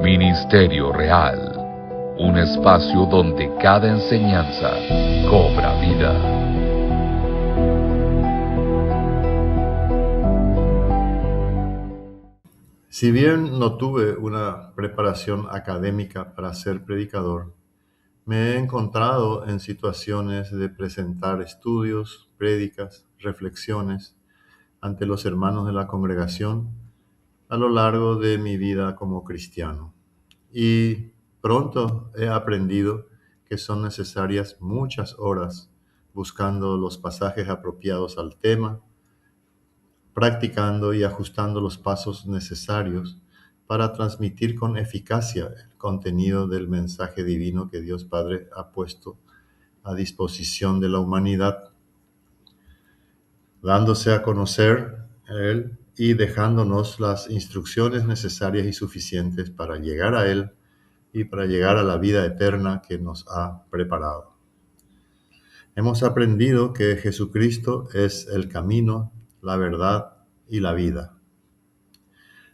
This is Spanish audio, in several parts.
Ministerio Real, un espacio donde cada enseñanza cobra vida. Si bien no tuve una preparación académica para ser predicador, me he encontrado en situaciones de presentar estudios, prédicas, reflexiones ante los hermanos de la congregación a lo largo de mi vida como cristiano. Y pronto he aprendido que son necesarias muchas horas buscando los pasajes apropiados al tema, practicando y ajustando los pasos necesarios para transmitir con eficacia el contenido del mensaje divino que Dios Padre ha puesto a disposición de la humanidad, dándose a conocer Él y dejándonos las instrucciones necesarias y suficientes para llegar a Él y para llegar a la vida eterna que nos ha preparado. Hemos aprendido que Jesucristo es el camino, la verdad y la vida.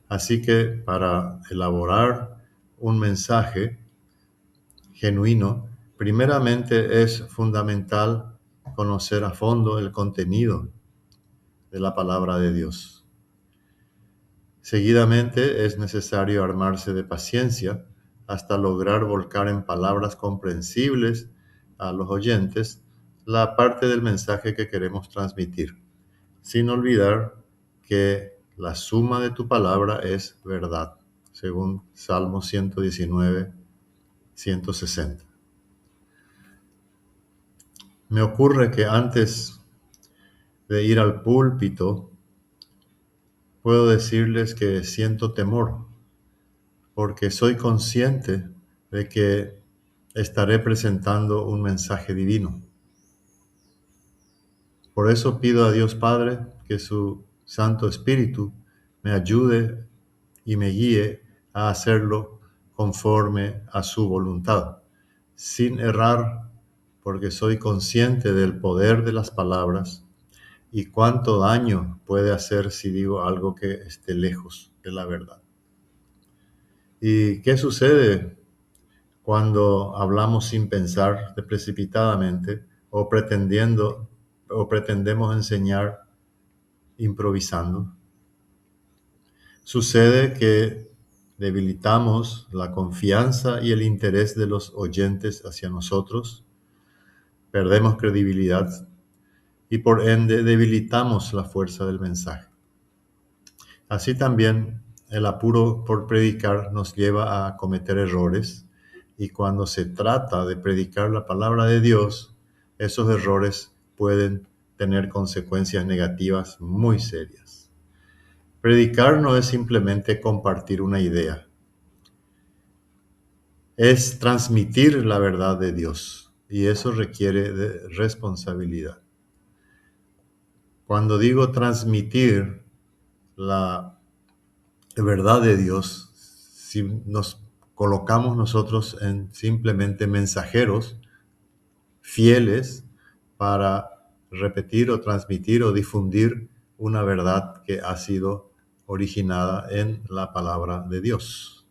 Así que para elaborar un mensaje genuino, primeramente es fundamental conocer a fondo el contenido de la palabra de Dios. Seguidamente es necesario armarse de paciencia hasta lograr volcar en palabras comprensibles a los oyentes la parte del mensaje que queremos transmitir, sin olvidar que la suma de tu palabra es verdad, según Salmo 119, 160. Me ocurre que antes de ir al púlpito, puedo decirles que siento temor, porque soy consciente de que estaré presentando un mensaje divino. Por eso pido a Dios Padre que su Santo Espíritu me ayude y me guíe a hacerlo conforme a su voluntad, sin errar, porque soy consciente del poder de las palabras y cuánto daño puede hacer si digo algo que esté lejos de la verdad. ¿Y qué sucede cuando hablamos sin pensar, precipitadamente, o pretendemos enseñar improvisando? Sucede que debilitamos la confianza y el interés de los oyentes hacia nosotros, perdemos credibilidad y por ende debilitamos la fuerza del mensaje. Así también el apuro por predicar nos lleva a cometer errores, y cuando se trata de predicar la palabra de Dios, esos errores pueden tener consecuencias negativas muy serias. Predicar no es simplemente compartir una idea, es transmitir la verdad de Dios, y eso requiere de responsabilidad. Cuando digo transmitir la verdad de Dios, si nos colocamos nosotros en simplemente mensajeros fieles para repetir o transmitir o difundir una verdad que ha sido originada en la palabra de Dios.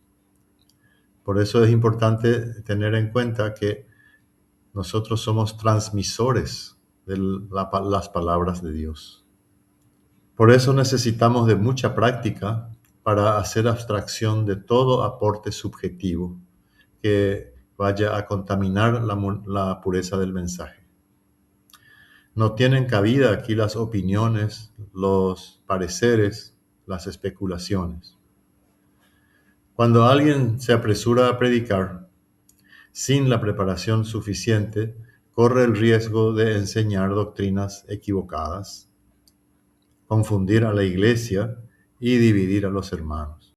Por eso es importante tener en cuenta que nosotros somos transmisores de las palabras de Dios. Por eso necesitamos de mucha práctica para hacer abstracción de todo aporte subjetivo que vaya a contaminar la pureza del mensaje. No tienen cabida aquí las opiniones, los pareceres, las especulaciones. Cuando alguien se apresura a predicar sin la preparación suficiente, corre el riesgo de enseñar doctrinas equivocadas, confundir a la iglesia y dividir a los hermanos.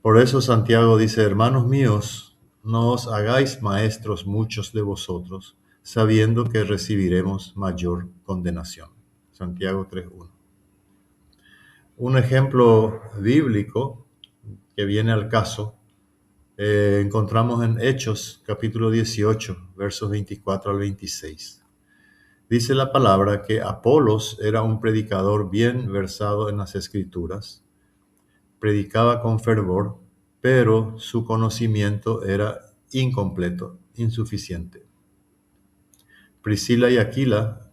Por eso Santiago dice: hermanos míos, no os hagáis maestros muchos de vosotros, sabiendo que recibiremos mayor condenación. Santiago 3:1. Un ejemplo bíblico que viene al caso encontramos en Hechos capítulo 18, versos 24 al 26. Dice la palabra que Apolos era un predicador bien versado en las Escrituras, predicaba con fervor, pero su conocimiento era incompleto, insuficiente. Priscila y Aquila,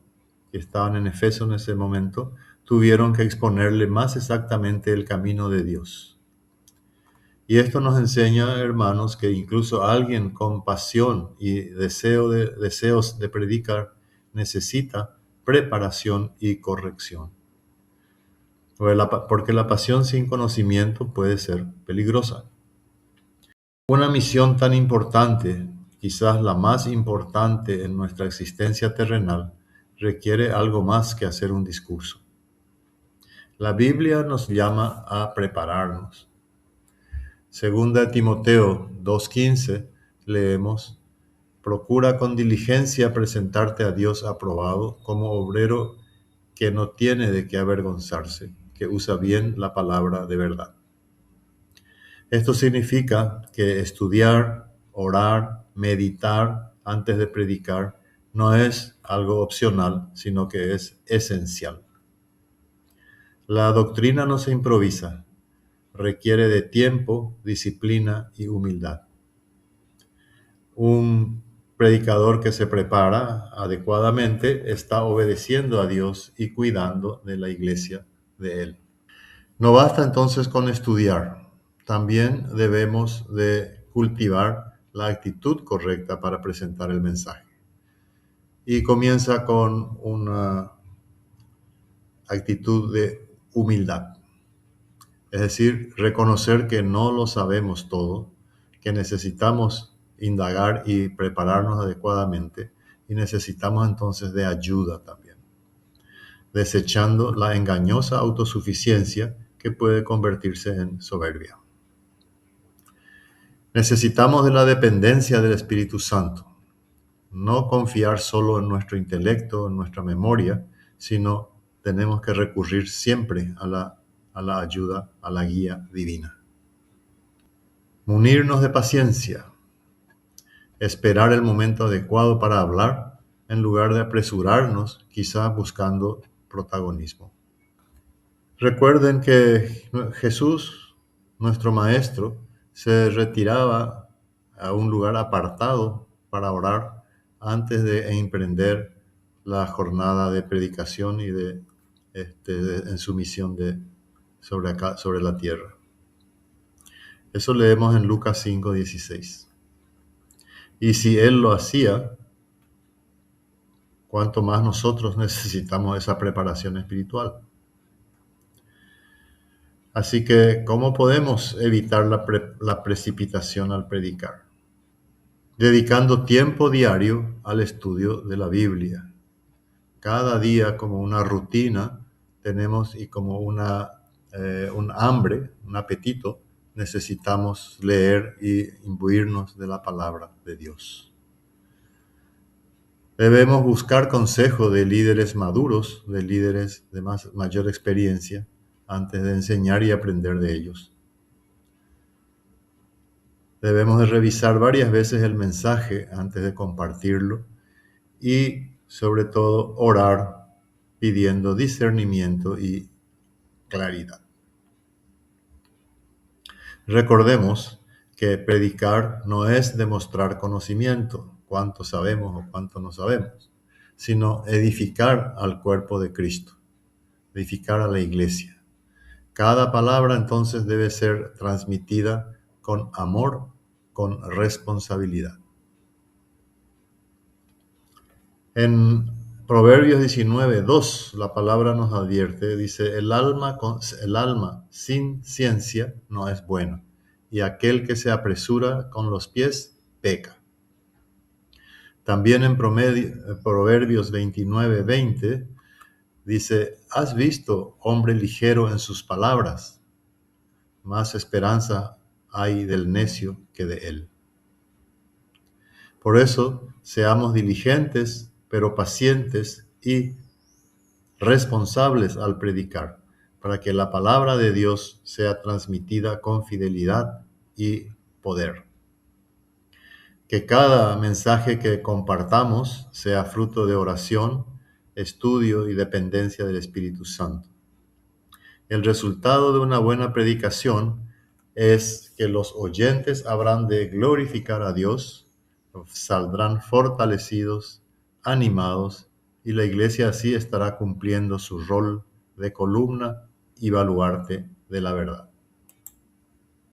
que estaban en Efeso en ese momento, tuvieron que exponerle más exactamente el camino de Dios. Y esto nos enseña, hermanos, que incluso alguien con pasión y deseos de predicar necesita preparación y corrección. Porque la pasión sin conocimiento puede ser peligrosa. Una misión tan importante, quizás la más importante en nuestra existencia terrenal, requiere algo más que hacer un discurso. La Biblia nos llama a prepararnos. Segunda de Timoteo 2:15 leemos: procura con diligencia presentarte a Dios aprobado como obrero que no tiene de qué avergonzarse, que usa bien la palabra de verdad. Esto significa que estudiar, orar, meditar antes de predicar no es algo opcional, sino que es esencial. La doctrina no se improvisa, requiere de tiempo, disciplina y humildad. Un predicador que se prepara adecuadamente está obedeciendo a Dios y cuidando de la iglesia de Él. No basta entonces con estudiar, también debemos de cultivar la actitud correcta para presentar el mensaje. Y comienza con una actitud de humildad. Es decir, reconocer que no lo sabemos todo, que necesitamos indagar y prepararnos adecuadamente y necesitamos entonces de ayuda también, desechando la engañosa autosuficiencia que puede convertirse en soberbia. Necesitamos de la dependencia del Espíritu Santo, no confiar solo en nuestro intelecto, en nuestra memoria, sino tenemos que recurrir siempre a la ayuda, a la guía divina. Munirnos de paciencia, esperar el momento adecuado para hablar, en lugar de apresurarnos, quizá buscando protagonismo. Recuerden que Jesús, nuestro Maestro, se retiraba a un lugar apartado para orar antes de emprender la jornada de predicación y en su misión sobre la tierra. Eso leemos en Lucas 5:16. Y si Él lo hacía, ¿cuánto más nosotros necesitamos esa preparación espiritual? Así que, ¿cómo podemos evitar la precipitación al predicar? Dedicando tiempo diario al estudio de la Biblia. Cada día, como una rutina, tenemos y como un hambre, un apetito, necesitamos leer y imbuirnos de la palabra de Dios. Debemos buscar consejo de líderes maduros, de líderes de mayor experiencia, antes de enseñar y aprender de ellos. Debemos de revisar varias veces el mensaje antes de compartirlo y, sobre todo, orar pidiendo discernimiento y claridad. Recordemos que predicar no es demostrar conocimiento, cuánto sabemos o cuánto no sabemos, sino edificar al cuerpo de Cristo, edificar a la iglesia. Cada palabra entonces debe ser transmitida con amor, con responsabilidad. En Proverbios 19:2 la palabra nos advierte, dice: el alma sin ciencia no es bueno, y aquel que se apresura con los pies peca. También en Proverbios 29:20 dice: ¿has visto hombre ligero en sus palabras? Más esperanza hay del necio que de él. Por eso, seamos diligentes, pero pacientes y responsables al predicar, para que la palabra de Dios sea transmitida con fidelidad y poder. Que cada mensaje que compartamos sea fruto de oración, estudio y dependencia del Espíritu Santo. El resultado de una buena predicación es que los oyentes habrán de glorificar a Dios, saldrán fortalecidos, animados, y la iglesia así estará cumpliendo su rol de columna y baluarte de la verdad.